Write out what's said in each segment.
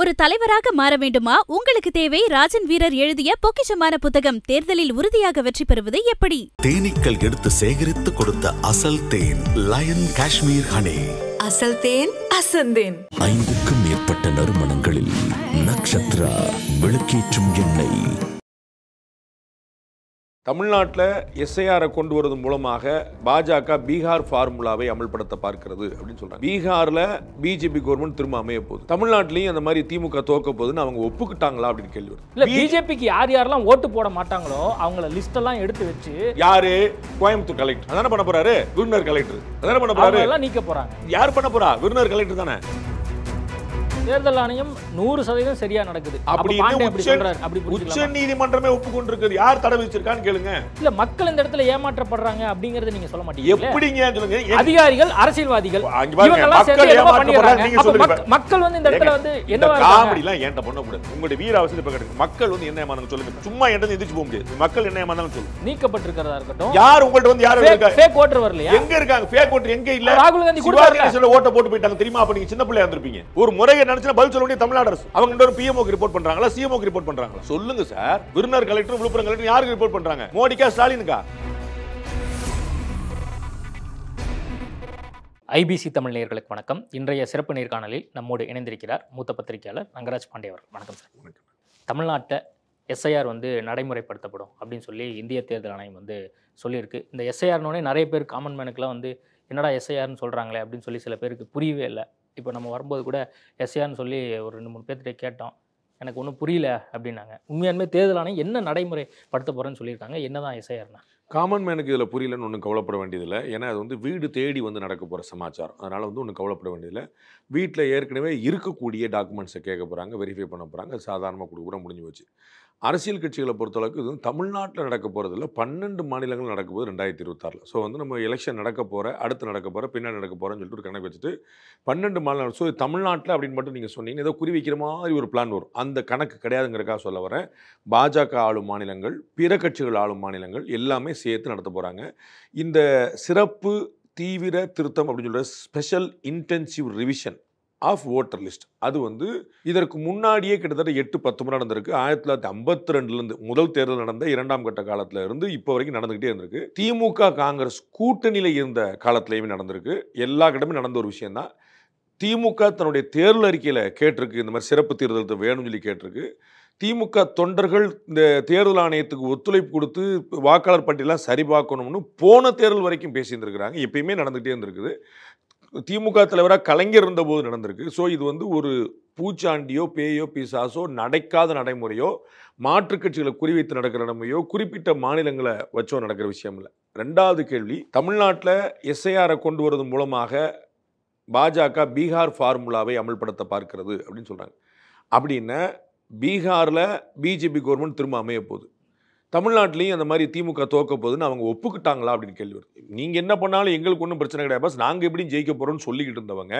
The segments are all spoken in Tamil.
ஒரு தலைவராக மாற வேண்டுமா? உங்களுக்கு தேவை ராஜன் வீரர் எழுதிய பொக்கிஷமான புத்தகம். தேர்தலில் உறுதியாக வெற்றி பெறுவது எப்படி? தேனீக்கள் எடுத்து சேகரித்து கொடுத்த அசல் தேன் லயன் காஷ்மீர் ஹனி. அசல் தேன் அசந்தேன். 5க்கும் மேற்பட்ட நறுமணங்களில் நக்ஷத்ரா விளக்கேற்றும் எண்ணெய். தமிழ்நாட்டில் எஸ்ஐஆரை கொண்டு வரது மூலமாக பாஜக பீகார் ஃபார்முலாவை அமல்படுத்த பார்க்கிறது அப்படின்னு சொல்றாங்க. பீகார்ல பிஜேபி கவர்மெண்ட் திரும்ப அமைய போகுது. தமிழ்நாட்டிலையும் அந்த மாதிரி திமுக தோக்க போகுதுன்னு அவங்க ஒப்புக்கிட்டாங்களா அப்படின்னு கேள்வி வருது. இல்ல பிஜேபிக்கு யார் யாரெல்லாம் ஓட்டு போட மாட்டாங்களோ அவங்கள லிஸ்ட் எல்லாம் எடுத்து வச்சு யாரு கோயம்புத்தூர் கலெக்டர் அதான பண்ண போறாரு, விருதுநகர் கலெக்டர் அதான பண்ண போறாரு, எல்லாம் நீக்க போறாங்க. யார் பண்ண போறா? விருதுநகர் கலெக்டர் தானே. தேர்தல் ஆணையம் 100% சரியா நடக்குது. உச்ச நீதிமன்றமே ஒப்புக்கொண்டிருக்கிறது. யார் தடை வச்சிருக்கான்னு கேளுங்க. இல்ல மக்கள் இந்த இடத்துல ஏமாற்றப்படுறாங்க அப்படிங்கறத நீங்க சொல்ல மாட்டீங்க. எப்படிங்க சொல்லுங்க? அதிகாரிகள், அரசியல்வாதிகள் மக்கள் வந்து இந்த இடத்துல வந்து என்ன காமெடி எல்லாம் ஏன்ட்ட பண்ண கூடாது. உங்களுடைய வீர அவசியம் இப்ப கிடைக்கும். மக்கள் வந்து என்ன ஏமாந்தாங்க சொல்லுங்க. சும்மா என்கிட்ட எந்திரிச்சு போக முடியாது. மக்கள் என்ன ஏமாந்தாங்க சொல்லுங்க. நீக்கப்பட்டிருக்கிறதா இருக்கட்டும். யார் உங்கள்ட்ட வந்து யார் இருக்காங்க? ஃபேக் ஓட்டர் வரலையா? எங்க இருக்காங்க ஃபேக் ஓட்டர்? எங்க இல்ல? ராகுல் காந்தி கொடுத்தாரு. ஓட்ட போட்டு போயிட்டாங்க தெரியுமா? அப்ப நீங்க சின்ன பிள்ளையா இருந்திருப்பீங்க. ஒரு முறையை நினைச்சா பதில் சொல்ல வேண்டிய தமிழ்நாடு அரசு. அவங்க ஒரு பிஎம்ஓக்கு ரிப்போர்ட் பண்றாங்களா, சிஎம்ஓக்கு ரிப்போர்ட் பண்றாங்களா? சொல்லுங்க sir. Virudhunagar collector, Villupuram collector யாருக்கு ரிப்போர்ட் பண்றாங்க? மோடிக்கா, ஸ்டாலினுக்கா? ஐபிசி தமிழ் நேயர்களுக்கு வணக்கம். இன்றைய சிறப்பு நேர்காணலில் நம்மோடு இணைந்திருக்கிறார் மூத்த பத்திரிகையாளர் ரங்கராஜ் பாண்டே அவர். வணக்கம் சார். தமிழ்நாட்டை எஸ்ஐஆர் வந்து நடைமுறைப்படுத்தப்படும் அப்படின்னு சொல்லி இந்திய தேர்தல் ஆணையம் வந்து சொல்லியிருக்கு. இந்த எஸ்ஐஆர்னோடனே நிறைய பேர் காமன் மேனுக்குலாம் வந்து என்னடா எஸ்ஐஆர்னு சொல்கிறாங்களே அப்படின்னு சொல்லி சில பேருக்கு புரியவே இல்லை. இப்போ நம்ம வரும்போது கூட எஸ்ஐஆர்னு சொல்லி ஒரு 2-3 பேர்கிட்ட கேட்டோம். எனக்கு ஒன்றும் புரியல அப்படின்னாங்க. உண்மையாலுமே தேர்தல் ஆணையம் என்ன நடைமுறைப்படுத்த போகிறேன்னு சொல்லியிருக்காங்க. என்ன தான் எஸ்ஐஆர்னா? காமன் மேனுக்கு இதில் புரியலன்னு ஒன்றும் கவலைப்பட வேண்டியதில்லை. ஏன்னா அது வந்து வீடு தேடி வந்து நடக்க போகிற சமாச்சாரம். அதனால் வந்து ஒன்றும் கவலைப்பட வேண்டியதில்லை. வீட்டில் ஏற்கனவே இருக்கக்கூடிய டாக்குமெண்ட்ஸை கேட்க போகிறாங்க, வெரிஃபை பண்ண போகிறாங்க. அது சாதாரணமாக கொடுக்க முடிஞ்சு போச்சு. அரசியல் கட்சிகளை பொறுத்தளவுக்கு இது வந்து தமிழ்நாட்டில் நடக்க போகிறதில்ல, 12 மாநிலங்கள் நடக்க போகுது 2026. ஸோ வந்து நம்ம எலெக்ஷன் நடக்க போகிற, அடுத்து நடக்க போகிற, பின்னாடி நடக்க போகிறேன்னு சொல்லிட்டு ஒரு கணக்கு வச்சுட்டு 12 மாநிலம். ஸோ தமிழ்நாட்டில் அப்படின்னு மட்டும் நீங்கள் சொன்னீங்கன்னா ஏதோ குறி வைக்கிற மாதிரி ஒரு பிளான் வரும். அந்த கணக்கு கிடையாதுங்கிறக்காக சொல்ல வரேன். பாஜக ஆளும் மாநிலங்கள், பிற கட்சிகள் ஆளும் மாநிலங்கள் எல்லாமே சேர்த்து நடத்த போகிறாங்க. இந்த சிறப்பு தீவிர திருத்தம் அப்படின்னு சொல்கிற special intensive revision of voter list, அது வந்து இதற்கு முன்னாடியே கிட்டத்தட்ட 8-10 முறை நடந்திருக்கு. 1952 முதல் தேர்தல் நடந்த 2ஆம் கட்ட காலத்தில் இருந்து இப்போ வரைக்கும் நடந்துகிட்டே இருந்திருக்கு. திமுக காங்கிரஸ் கூட்டணியில் இருந்த காலத்திலேயுமே நடந்திருக்கு. எல்லா கிட்டமே நடந்த ஒரு விஷயம்தான். திமுக தன்னுடைய தேர்தல் அறிக்கையில் கேட்டிருக்கு, இந்த மாதிரி சிறப்பு தேர்தல் வேணும்னு சொல்லி கேட்டிருக்கு. திமுக தொண்டர்கள் இந்த தேர்தல் ஆணையத்துக்கு ஒத்துழைப்பு கொடுத்து வாக்காளர் பட்டியலாம் சரிபார்க்கணும்னு போன தேர்தல் வரைக்கும் பேசியிருந்துருக்கிறாங்க. எப்பயுமே நடந்துகிட்டே இருந்திருக்குது. திமுக தலைவராக கலைஞர் இருந்தபோது நடந்திருக்கு. ஸோ இது வந்து ஒரு பூச்சாண்டியோ பேயோ பிசாசோ நடக்காத நடைமுறையோ, மாற்றுக் கட்சிகளை குறிவைத்து நடக்கிற நடைமுறையோ, குறிப்பிட்ட மாநிலங்களை வச்சோ நடக்கிற விஷயம் இல்லை. 2வது கேள்வி, தமிழ்நாட்டில் எஸ்ஐஆரை கொண்டு வரது மூலமாக பாஜக பீகார் ஃபார்முலாவை அமல்படுத்த பார்க்கிறது அப்படின்னு சொல்கிறாங்க. அப்படின்னா பீகாரில் பிஜேபி கவர்மெண்ட் திரும்ப அமைய போகுது. தமிழ்நாட்டிலையும் அந்த மாதிரி திமுக தோக்க போகுதுன்னு அவங்க ஒப்புக்கிட்டாங்களா அப்படின்னு கேள்வி வருது. நீங்கள் என்ன பண்ணாலும் எங்களுக்கு ஒன்றும் பிரச்சனை கிடையாது, பஸ் நாங்கள் எப்படி ஜெயிக்க போகிறோம்னு சொல்லிக்கிட்டு இருந்தவங்க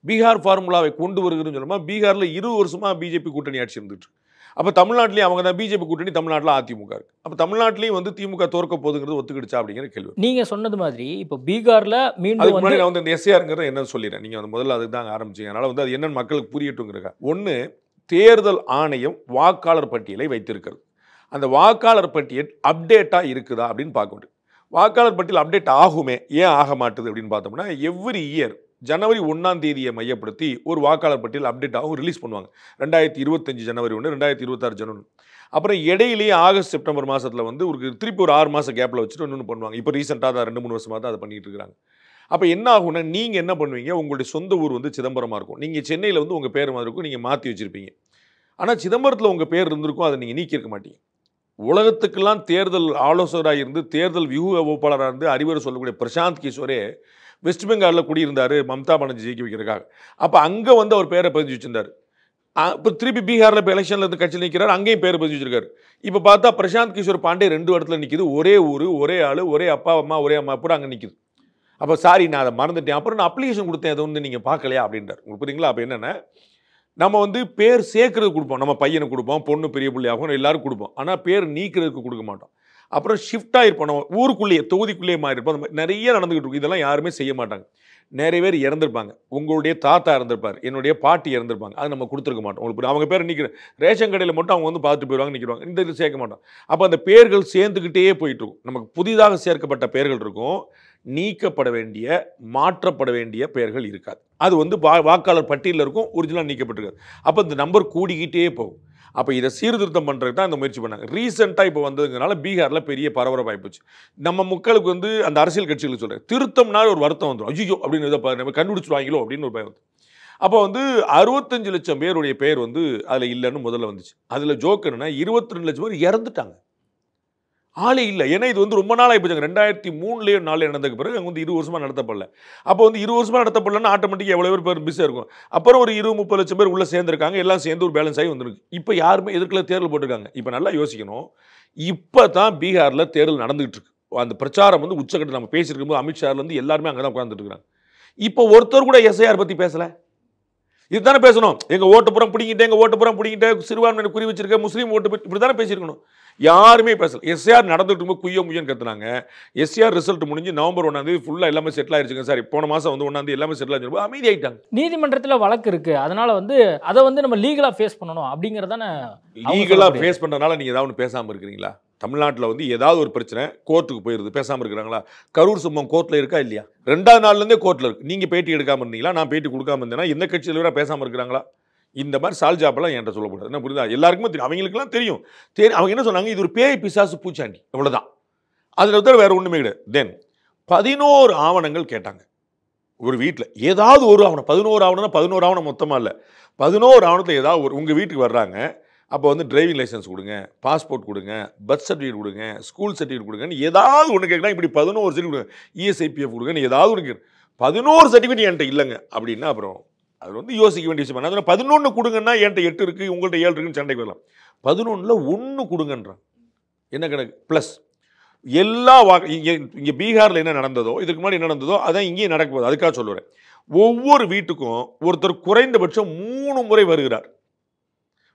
பீகார் ஃபார்முலாவை கொண்டு வருகிறதுன்னு சொன்னோம்னா பீகாரில் 20 வருஷமாக பிஜேபி கூட்டணி ஆட்சி இருந்துட்டு. அப்போ தமிழ்நாட்டிலையும் அவங்க தான் பிஜேபி கூட்டணி, தமிழ்நாட்டில் அதிமுக இருக்குது. அப்போ தமிழ்நாட்டிலையும் வந்து திமுக தோற்க போகுதுங்கிறது ஒத்துக்கிடுச்சா அப்படிங்கிற கேள்வி. நீங்கள் சொன்னது மாதிரி இப்போ பீகாரில் மீண்டும் நான் வந்து இந்த எஸ்ஐஆருங்கிறத என்னன்னு சொல்லிடுறேன். நீங்கள் வந்து முதல்ல அதுக்கு தான் ஆரம்பிச்சிங்க. அதனால் வந்து அது என்னென்னு மக்களுக்கு புரியட்டுங்கிறக்கா. ஒன்று, தேர்தல் ஆணையம் வாக்காளர் பட்டியலை வைத்திருக்கிறது. அந்த வாக்காளர் பட்டியல் அப்டேட்டாக இருக்குதா அப்படின்னு பார்க்க முடியும். வாக்காளர் பட்டியல் அப்டேட் ஆகுமே, ஏன் ஆக மாட்டுது அப்படின்னு பார்த்தோம்னா எவ்ரி இயர் ஜனவரி 1ஆம் தேதியை மையப்படுத்தி ஒரு வாக்காளர் பட்டியல் அப்டேட் ஆகும், ரிலீஸ் பண்ணுவாங்க. 2025 ஜனவரி 1, 2026 ஜனவரி. அப்புறம் இடையிலேயே ஆகஸ்ட் செப்டம்பர் மாதத்தில் வந்து ஒரு திருப்பி ஒரு 6 மாதம் கேப்பில் வச்சுட்டு இன்னொன்று பண்ணுவாங்க. இப்போ ரீசெண்டாக தான் 2-3 வருஷமாக தான் அதை பண்ணிட்டு இருக்கிறாங்க. அப்போ என்ன ஆகும்னா, நீங்கள் என்ன பண்ணுவீங்க, உங்களுடைய சொந்த ஊர் வந்து சிதம்பரமாக இருக்கும், நீங்கள் சென்னையில் வந்து உங்கள் பேர் மாதிரி இருக்கும், நீங்கள் மாற்றி வச்சுருப்பீங்க. ஆனால் சிதம்பரத்தில் உங்கள் பேர் இருந்திருக்கும், அதை நீங்கள் நீக்கியிருக்க மாட்டீங்க. உலகத்துக்கெல்லாம் தேர்தல் ஆலோசகராக இருந்து தேர்தல் வியூக வகுப்பாளராக இருந்து அறிவுரை சொல்லக்கூடிய பிரசாந்த் கிஷோரே வெஸ்ட் பெங்காலில் குடியிருந்தார் மம்தா பானர்ஜி ஜெயிக்க வைக்கிறதுக்காக. அப்போ அங்கே வந்து அவர் பேரை பதிஞ்சு வச்சிருந்தார். இப்போ திருப்பி பீகாரில் இப்போ எலெக்ஷனில் இருந்து கட்சியில் நிற்கிறார், அங்கேயும் பேர் பதிஞ்சு வச்சிருக்காரு. இப்போ பார்த்தா பிரசாந்த் கிஷோர் பாண்டே 2 இடத்துல நிற்கிது. ஒரே ஊர், ஒரே ஆள், ஒரே அப்பா அம்மா, ஒரே அம்மா கூட அங்கே நிற்கிது. அப்போ சாரி நான் அதை மறந்துட்டேன், அப்புறம் நான் அப்ளிகேஷன் கொடுத்தேன், அதை வந்து நீங்கள் பார்க்கலையா அப்படின்றார். உங்களுக்கு புரியுங்களா? அப்போ என்னென்ன, நம்ம வந்து பேர் சேர்க்கறது கொடுப்போம், நம்ம பையனுக்கு கொடுப்போம், பொண்ணு பெரிய பிள்ளையாகும், எல்லாரும் கொடுப்போம். ஆனால் பேர் நீக்கிறதுக்கு கொடுக்க மாட்டோம். அப்புறம் ஷிஃப்ட் ஆகிருப்போம், நம்ம ஊருக்குள்ளேயே தொகுதிக்குள்ளேயே மாறியிருப்போம். அந்த மாதிரி நிறைய நடந்துகிட்டு இருக்கும். இதெல்லாம் யாருமே செய்ய மாட்டாங்க. நிறைய பேர் இறந்துருப்பாங்க. உங்களுடைய தாத்தா இறந்துருப்பார், என்னுடைய பாட்டி இறந்துருப்பாங்க, அது நம்ம கொடுத்துருக்க மாட்டோம். உங்களுக்கு அவங்க பேர் நிற்கிற ரேஷன் கடையில் மட்டும் அவங்க வந்து பார்த்துட்டு போயிடுவாங்க, நிற்கிறாங்க. இந்த இது சேர்க்க மாட்டோம். அப்போ அந்த பேர்கள் சேர்ந்துக்கிட்டே போயிட்டு இருக்கும். நமக்கு புதிதாக சேர்க்கப்பட்ட பெயர்கள் இருக்கும், நீக்கப்பட வேண்டிய மாற்றப்பட வேண்டிய பெயர்கள் இருக்காது. அது வந்து வாக்காளர் பட்டியலில் இருக்கும், ஒரிஜினலாக நீக்கப்பட்டிருக்காது. அப்போ இந்த நம்பர் கூடிக்கிட்டே போகும். அப்போ இதை சீர்திருத்தம் பண்ணுறதுக்கு தான் இந்த முயற்சி பண்ணாங்க. ரீசெண்டாக இப்போ வந்ததுனால பீகாரில் பெரிய பரபரப்பாகி போச்சு. நம்ம மக்களுக்கு வந்து அந்த அரசியல் கட்சிகளுக்கு சொல்கிறேன், திருத்தம்னா ஒரு வருத்தம் வந்துடும். ஐயோ அப்படின்னு இதை கண்டுபிடிச்சிடுவாங்களோ அப்படின்னு ஒரு பயம் வந்து. அப்போ வந்து 65 லட்சம் பேருடைய பேர் வந்து அதில் இல்லைன்னு முதல்ல வந்துச்சு. அதில் ஜோக் என்னன்னா 22 லட்சம் பேர் இறந்துட்டாங்க, ஆளே இல்லை. ஏன்னா இது வந்து ரொம்ப நாள் ஆகிப்போச்சாங்க. 2003 4 நடந்ததுக்கு பிறகு அங்கே வந்து 20 வருஷமாக நடத்தப்படல. அப்போ வந்து 20 வருஷமாக நடத்தப்படலன்னா ஆட்டோமேட்டிக்காக எவ்வளோ பேர் பிஸியாக இருக்கும். அப்புறம் ஒரு 20-30 லட்சம் பேர் உள்ளே சேர்ந்துருக்காங்க, எல்லாம் சேர்ந்து ஒரு பேலன்ஸ் ஆகி வந்துருக்கு. இப்போ யாருமே எதிர்க்கல, தேர்தல் போட்டிருக்காங்க. இப்போ நல்லா யோசிக்கணும், இப்போ தான் பீகாரில் தேர்தல் நடந்துகிட்டு இருக்கு. அந்த பிரச்சாரம் வந்து உச்சக்கட்ட நம்ம பேசியிருக்கும்போது அமித்ஷாலேருந்து எல்லாருமே அங்கே தான் உட்காந்துட்டு இருக்காங்க. இப்போ ஒருத்தர் கூட எஸ்ஐஆர் பற்றி பேசலை. இதுதானே பேசணும். எங்கள் ஓட்டுப்புறம் பிடிங்கிட்டேன், எங்கள் ஓட்டுப்புறம் பிடிங்கிட்டேன், சிறுபான்மையினர் குறி வச்சிருக்கேன், முஸ்லீம் ஓட்டு இப்படி தானே பேசியிருக்கணும். யாருமே பேசல. எஸ்ஆர் நடந்துட்டு இருக்கும்போது குய்யோ முய்யன்னு கத்துனாங்க. எஸ்ஆர் ரிசல்ட் முடிஞ்சு நவம்பர் 1 ஃபுல்லாக எல்லாமே செட்டில் ஆயிடுச்சுங்க சார், போன மாதம் வந்து 1 எல்லாமே செட்டில் ஆயிடுச்சு, அமைதி ஆகிட்டாங்க. நீதிமன்றத்தில் வழக்கு இருக்கு, அதனால வந்து அதை வந்து நம்ம லீகலாக ஃபேஸ் பண்ணணும் அப்படிங்கிறதான. லீகலாக ஃபேஸ் பண்ணுறதுனால நீங்கள் ஏதாவது ஒன்று பேசாமல் இருக்கிறீங்களா? தமிழ்நாட்டில் வந்து ஏதாவது ஒரு பிரச்சனை கோர்ட்டுக்கு போயிருது, பேசாமல் இருக்கிறாங்களா? கரூர் சம்பவம் கோர்ட்டில் இருக்கா இல்லையா? 2வது நாள்லேருந்தே கோர்ட்டில் இருக்குது. நீங்கள் பேட்டி எடுக்காமல் இருந்தீங்களா, நான் பேட்டி கொடுக்காம இருந்தேன்னா எந்த கட்சியில் வேற பேசாமல் இருக்கிறாங்களா? இந்த மாதிரி சால்ஜாப்பெல்லாம் என்கிட்ட சொல்லக்கூடாது. என்ன புரியுதா? எல்லாருக்குமே தெரியும், அவங்களுக்குலாம் தெரியும். அவங்க என்ன சொன்னாங்க, இது ஒரு பேய் பிசாசு பூச்சாண்டி, அவ்வளோதான். அதில் தவிர வேறு ஒன்றுமே கிடையாது. தென் 11 ஆவணங்கள் கேட்டாங்க ஒரு வீட்டில். ஏதாவது ஒரு ஆவணம், 11 ஆவணம்னா 11 ஆவணம் மொத்தமாக இல்லை, 11 ஆவணத்தில் ஏதாவது ஒரு. உங்கள் வீட்டுக்கு வர்றாங்க, அப்போ வந்து டிரைவிங் லைசன்ஸ் கொடுங்க, பாஸ்போர்ட் கொடுங்க, பர்த் சர்டிஃபிகேட் கொடுங்க, ஸ்கூல் சர்டிஃபிகேட் கொடுங்கன்னு ஏதாவது ஒன்று கேட்குறாங்க. இப்படி 11 சர்டிஃபிகேட் கொடுங்க, இஎஸ்ஐபிஎஃப் கொடுங்கன்னு ஏதாவது ஒன்று கேட்குறேன். 11 சர்டிஃபிகேட் என்கிட்ட இல்லைங்க அப்படின்னா அப்புறம் அது வந்து யோசிக்க வேண்டிய விஷயம். அதனால் 11 கொடுங்கன்னா என்கிட்ட 8 இருக்குது, உங்கள்கிட்ட 7 இருக்குன்னு சண்டைக்கு வரலாம். 11ல் 1 கொடுங்கன்றான். என்ன கணக்கு? ப்ளஸ் எல்லா இங்கே பீகாரில் என்ன நடந்ததோ, இதுக்கு முன்னாடி என்ன நடந்ததோ அதான் இங்கேயும் நடக்க போகுது. அதுக்காக சொல்லுறேன், ஒவ்வொரு வீட்டுக்கும் ஒருத்தர் குறைந்தபட்சம் 3 முறை வருகிறார்.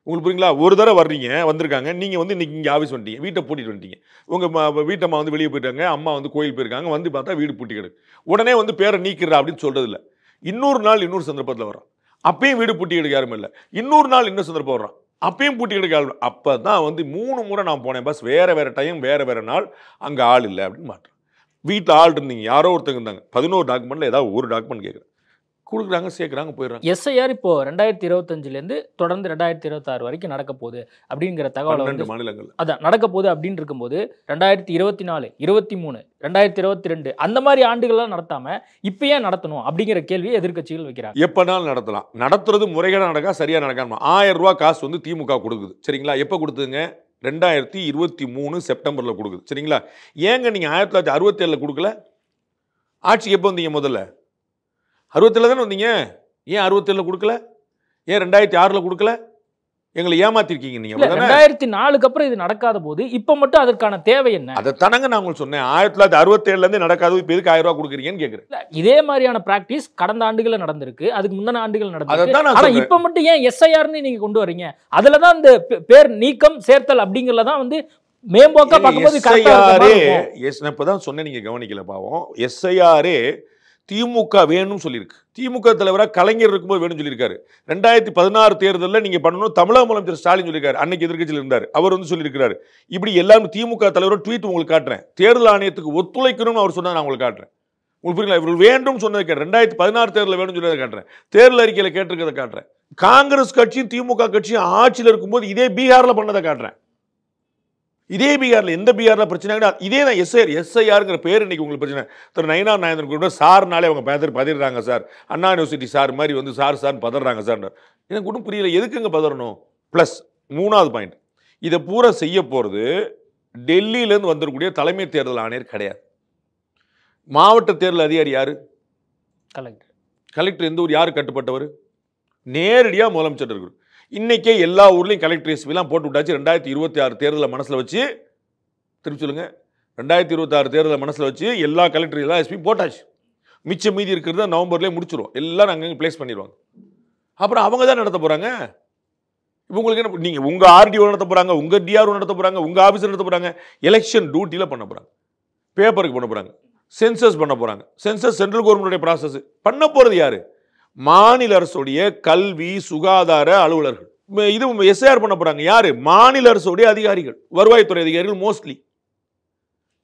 உங்களுக்கு புரியுங்களா? ஒரு தடவை வர்றீங்க, வந்திருக்காங்க, நீங்கள் வந்து இன்றைக்கி இங்கே ஆஃபீஸ் வந்துட்டீங்க, வீட்டை பூட்டிட்டு வந்துட்டீங்க, உங்கள் வீட்டம்மா வந்து வெளியே போயிட்டாங்க, அம்மா வந்து கோயில் போயிருக்காங்க, வந்து பார்த்தா வீடு பூட்டி கிடக்கு. உடனே வந்து பேரை நீக்கிறா அப்படின்னு சொல்கிறது இல்லை. இன்னொரு நாள் இன்னொரு சந்தர்ப்பத்தில் வர்றான், அப்பயும் வீடு பூட்டி எடுக்க யாருமே இல்லை. இன்னொரு நாள் இன்னொரு சந்தர்ப்பம் வர்றான், அப்பயும் பூட்டி எடுக்க ஆள். அப்போ தான் வந்து 3 முறை நான் போனேன், பஸ் வேறு டைம் வேறு நாள், அங்கே ஆள் இல்லை அப்படின்னு மாட்டேன். வீட்டில் ஆள் இருந்தீங்க, யாரோ ஒருத்தங்க இருந்தாங்க, 11 டாக்குமெண்ட்டில் ஏதாவது ஒரு டாக்குமெண்ட் கேட்குறேன், கொடுக்குறாங்க, சேர்க்குறாங்க, போயிடுறாங்க. எஸ்ஐஆர் இப்போ 2025லேருந்து தொடர்ந்து 2026 வரைக்கும் நடக்க போகுது அப்படிங்கிற தகவல் 12 மாநிலங்கள் அதான் நடக்க போகுது அப்படின்னு இருக்கும்போது 2024, 23, 2022 அந்த மாதிரி ஆண்டுகள்லாம் நடத்தாம இப்போ ஏன் நடத்தணும் அப்படிங்கிற கேள்வியை எதிர்க்கட்சிகள் வைக்கிறாங்க. எப்போனாலும் நடத்தலாம், நடத்துறது முறைகேடாக நடக்கா, சரியாக நடக்காம. 1000 ரூபா காசு வந்து திமுக கொடுக்குது, சரிங்களா? எப்போ கொடுத்துங்க? 2023 செப்டம்பரில் கொடுக்குது, சரிங்களா? ஏங்க நீங்கள் 1967 கொடுக்கல? ஆட்சிக்கு எப்போ வந்தீங்க? முதல்ல 67 தானே வந்தீங்க. ஏன் 67 கொடுக்கல? ஏன் 2006 கொடுக்கல? எங்களை ஏமாத்திருக்கீங்க நீங்க. 2004க்கு அப்புறம் இது நடக்காத போது இப்போ மட்டும் அதற்கான தேவை என்ன? அதை தானங்க நான் உங்களுக்கு சொன்னேன். 1967 நடக்காது, இப்போ எதுக்கு 1000 ரூபாய் கொடுக்குறீங்கன்னு கேட்குறேன். இதே மாதிரியான பிராக்டிஸ் கடந்த ஆண்டுகளில் நடந்திருக்கு, அதுக்கு முந்தின ஆண்டுகள் நடந்திருக்கு. ஆனா இப்போ மட்டும் ஏன் எஸ்ஐஆர்னு நீங்க கொண்டு வரீங்க? அதுல தான் இந்த பேர் நீக்கம் சேர்த்தல் அப்படிங்கிறத தான் வந்து மேம்போக்கா பார்க்கும்போது இப்பதான் சொன்னேன், நீங்க கவனிக்கல பாவம். எஸ்ஐஆரே திமுக வேணும்னு சொல்லியிருக்கு. திமுக தலைவராக கலைஞர் இருக்கும்போது வேணும்னு சொல்லியிருக்காரு. 2016 தேர்தலில் நீங்கள் பண்ணணும் தமிழக முதலமைச்சர் ஸ்டாலின் சொல்லியிருக்காரு, அன்னைக்கு எதிர்க்கட்சியில் இருந்தார், அவர் வந்து சொல்லியிருக்காரு. இப்படி எல்லாரும் திமுக தலைவரும் ட்வீட் உங்களுக்கு காட்டுறேன், தேர்தல் ஆணையத்துக்கு ஒத்துழைக்கணும்னு அவர் சொன்னதை நான் உங்களுக்கு காட்டுறேன். உங்களுக்கு புரியல? இவர்கள் வேண்டும் சொன்னதை கேட்டேன். 2016 தேர்தலில் வேணும்னு சொன்னதை காட்டுறேன், தேர்தல் அறிக்கையில் கேட்டிருக்கிறத காட்டுறேன். காங்கிரஸ் கட்சியும் திமுக கட்சியும் ஆட்சியில் இருக்கும்போது இதே பீகாரில் பண்ணதை காட்டுறேன். இதே பீகாரில் எந்த பீகாரில் பிரச்சனை இதே தான். எஸ்ஐஆருங்கிற பேர் இன்னைக்கு உங்களுக்கு பிரச்சனை. திரு நயினார் நாகேந்திரன் கூட சார்னாலே அவங்க பதறாங்க சார், அண்ணா யூனிவர்சிட்டி சார் மாதிரி வந்து சார் பதறாங்க சார். எனக்கு ஒன்றும் புரியல, எதுக்குங்க பதறணும்? ப்ளஸ் 3வது பாயிண்ட், இதை பூரா செய்ய போகிறது டெல்லியிலேருந்து வந்திருக்கக்கூடிய தலைமை தேர்தல் ஆணையர் கிடையாது. மாவட்ட தேர்தல் அதிகாரி யாரு? கலெக்டர். கலெக்டர் எந்த ஊர்? யாரு கட்டுப்பட்டவர்? நேரடியாக முதலமைச்சர் இருக்கு. இன்னைக்கே எல்லா ஊர்லையும் கலெக்டர் எஸ்பிலாம் போட்டு விட்டாச்சு. 2026 தேர்தலை மனசில் வச்சு, திருப்பி சொல்லுங்க, 2026 தேர்தலை மனசில் வச்சு எல்லா கலெக்டர் எல்லா எஸ்பியும் போட்டாச்சு. மிச்சம் மீதி இருக்கிறத நவம்பர்லேயே முடிச்சிடும், எல்லாரும் அங்கங்கே பிளேஸ் பண்ணிடுவாங்க. அப்புறம் அவங்க தான் நடத்த போகிறாங்க. இப்போ உங்களுக்கு என்ன, நீங்கள் உங்கள் ஆர்டிஓ நடத்த போகிறாங்க, உங்கள் டிஆர்ஓ நடத்த போகிறாங்க, உங்கள் ஆஃபீஸர் நடத்த போகிறாங்க, எலெக்ஷன் டியூட்டியில் பண்ண போகிறாங்க, பேப்பருக்கு பண்ண போகிறாங்க, சென்சஸ் பண்ண போகிறாங்க. சென்சஸ் சென்ட்ரல் கவர்மெண்ட்டுடைய ப்ராசஸ் பண்ண போகிறது யார்? மாநில அரசுடைய கல்வி சுகாதார அலுவலர்கள். இது எஸ்ஐஆர் பண்ண போகிறாங்க யார்? மாநில அரசுடைய அதிகாரிகள், வருவாய்த்துறை அதிகாரிகள் மோஸ்ட்லி.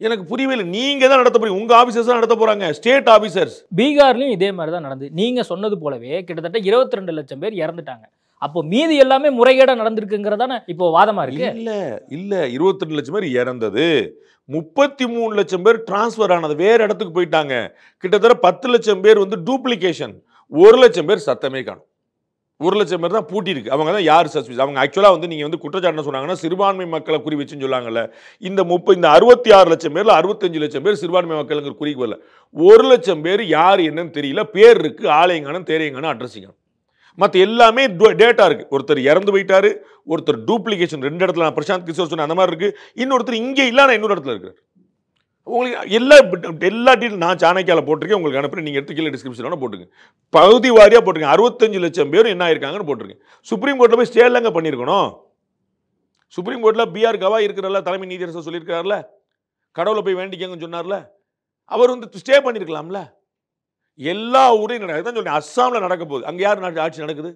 எனக்கு புரியவே இல்லை. நீங்கள் தான் நடத்த போறீங்க, உங்கள் ஆஃபீஸர்ஸ் தான் நடத்த போகிறாங்க, ஸ்டேட் ஆஃபீஸர்ஸ். பீகார்லையும் இதே மாதிரி தான் நடந்து. நீங்கள் சொன்னது போலவே கிட்டத்தட்ட 22 லட்சம் பேர் இறந்துட்டாங்க. அப்போ மீதி எல்லாமே முறைகேடாக நடந்திருக்குங்கிறதான இப்போ வாதமாக இருக்கு. இல்லை 22 லட்சம் பேர் இறந்தது, 33 லட்சம் பேர் டிரான்ஸ்ஃபர் ஆனது, வேற இடத்துக்கு போயிட்டாங்க. கிட்டத்தட்ட 10 லட்சம் பேர் வந்து டூப்ளிகேஷன், 1 லட்சம் பேர் சத்தமே காணும். 1 லட்சம் பேர் தான் பூட்டி இருக்கு. அவங்க தான் யார் சஸ்பெக்ட்? அவங்க ஆக்சுவலாக வந்து நீங்கள் வந்து குற்றச்சாட்டு சொன்னாங்கன்னா சிறுபான்மை மக்களை குறி வச்சுன்னு சொல்லாங்கல்ல. இந்த 66 லட்சம் பேர்ல 65 லட்சம் பேர் சிறுபான்மை மக்களுங்கிற குறிக்கு வரல. 1 லட்சம் பேர் யார் என்னன்னு தெரியல, பேர் இருக்கு, ஆலயங்கானும் தேரையங்கானும் அட்ரஸிங்கானும். மற்ற எல்லாமே டேட்டா இருக்கு. ஒருத்தர் இறந்து போயிட்டாரு, ஒருத்தர் டூப்ளிகேஷன் 2 இடத்துல, நான் பிரசாந்த் கிஷோர் சொன்ன அந்த மாதிரி இருக்கு, இன்னொருத்தர் இங்கே இல்ல இன்னொரு இடத்துல இருக்காரு. உங்களுக்கு எல்லா டீட்டெயில் நான் சாணக்கியால போட்டிருக்கேன், உங்களுக்கு அனுப்புறேன், நீங்கள் எடுத்து கீழே டிஸ்கிரிப்ஷனோட போட்டுங்க. பகுதி வாரியாக போட்டுருங்க. 65 லட்சம் பேர் என்ன ஆயிருக்காங்கன்னு போட்டிருக்கேன். சுப்ரீம் கோர்ட்டில் போய் ஸ்டேலங்க பண்ணியிருக்கணும். சுப்ரீம் கோர்ட்டில் பிஆர் கவா இருக்கிறல்ல, தலைமை நீதியரசர் சொல்லியிருக்காருல, கடவுளை போய் வேண்டிக்கங்கன்னு சொன்னார்ல, அவர் வந்து ஸ்டே பண்ணியிருக்கலாம்ல. எல்லா ஊரையும் நடக்குது சொல்லி அஸ்ஸாமில் நடக்க போகுது. அங்கே யார் ஆட்சி நடக்குது?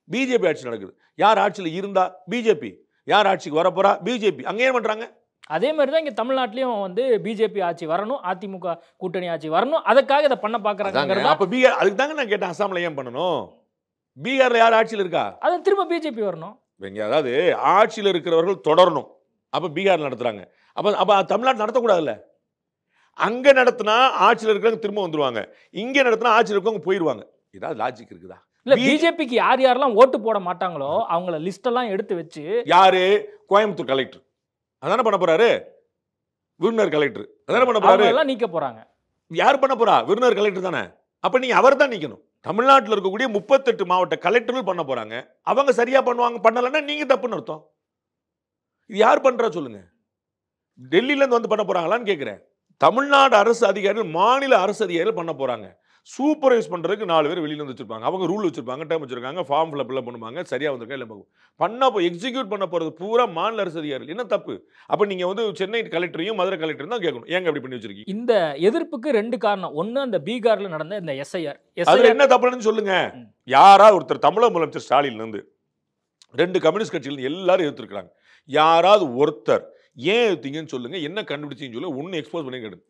பிஜேபி ஆட்சி நடக்குது. யார் ஆட்சியில் இருந்தா? பிஜேபி. யார் ஆட்சிக்கு வரப்போறா? பிஜேபி. அங்கே ஏன் பண்றாங்க? அதே மாதிரி தான் இங்கே தமிழ்நாட்டிலையும் வந்து பிஜேபி ஆட்சி வரணும், அதிமுக கூட்டணி ஆட்சி வரணும், அதுக்காக இதை பண்ண பார்க்குறாங்க. அப்போ பீகார், அதுக்கு தாங்க நான் கேட்டேன், அஸ்ஸாமில் ஏன் பண்ணணும்? பீகாரில் யார் ஆட்சியில் இருக்கா? அது திரும்ப பிஜேபி வரணும். அதாவது ஆட்சியில் இருக்கிறவர்கள் தொடரணும். அப்போ பீகார் நடத்துறாங்க, அப்போ தமிழ்நாடு நடத்தக்கூடாதுல்ல. அங்கே நடத்தினா ஆட்சியில் இருக்கிறவங்க திரும்ப வந்துருவாங்க, இங்கே நடத்தினா ஆட்சியில் இருக்கவங்க போயிடுவாங்க. ஏதாவது லாஜிக் இருக்குதா? இல்ல, பிஜேபிக்கு யார் யாரெல்லாம் ஓட்டு போட மாட்டாங்களோ அவங்கள லிஸ்ட் எல்லாம் எடுத்து வச்சு, யாரு? கோயம்புத்தூர் கலெக்டர் அதானே பண்ண போறாரு, விருதுநகர் கலெக்டர் அதானே பண்ண போறாரு, எல்லாம் நீக்க போறாங்க. யார் பண்ண போறா? விருதுநகர் கலெக்டர் தானே. அப்ப நீங்க அவர் தான் நீக்கணும். தமிழ்நாட்டில் இருக்கக்கூடிய 38 மாவட்ட கலெக்டர்கள் பண்ண போறாங்க. அவங்க சரியா பண்ணுவாங்க, பண்ணலன்னா நீங்க தப்புன்னு அர்த்தம். இது யார் பண்றா சொல்லுங்க? டெல்லியில இருந்து வந்து பண்ண போறாங்களான்னு கேட்கிறேன். தமிழ்நாடு அரசு அதிகாரிகள், மாநில அரசு அதிகாரிகள் பண்ண போறாங்க. சூப்பர்வைஸ் பண்றதுக்கு 4 பேர் வெளியில வந்து வச்சிருப்பாங்க. அவங்க ரூல் வச்சிருப்பாங்க, டைம் வச்சிருக்காங்க, ஃபார்ம் ஃபில் பண்ணுவாங்க, சரியா வந்திருக்கா இல்லை பண்ண எக்ஸிக்யூட் பண்ண போறது பூரா மாநில அரசு அதிகாரிகள். என்ன தப்பு? அப்ப நீங்க வந்து சென்னை கலெக்டரையும் மதுரை கலெக்டரையும் தான் கேட்கணும், ஏங்க அப்படி பண்ணி வச்சிருக்கீங்க? இந்த எதிர்ப்புக்கு 2 காரணம். ஒன்னு, அந்த பீகார்ல நடந்த இந்த எஸ்ஐஆர். அதுல என்ன தப்புன்னு சொல்லுங்க. யாராவது ஒருத்தர், தமிழக முதலமைச்சர் ஸ்டாலின்ல இருந்து 2 கம்யூனிஸ்ட் கட்சிகள் எல்லாரும் எதிர்த்திருக்காங்க. யாராவது ஒருத்தர் ஏன் எடுத்தீங்கன்னு சொல்லுங்க, என்ன கண்டுபிடிச்சிங்கன்னு சொல்லி ஒன்னு எக்ஸ்போஸ் பண்ணி கேட்டு,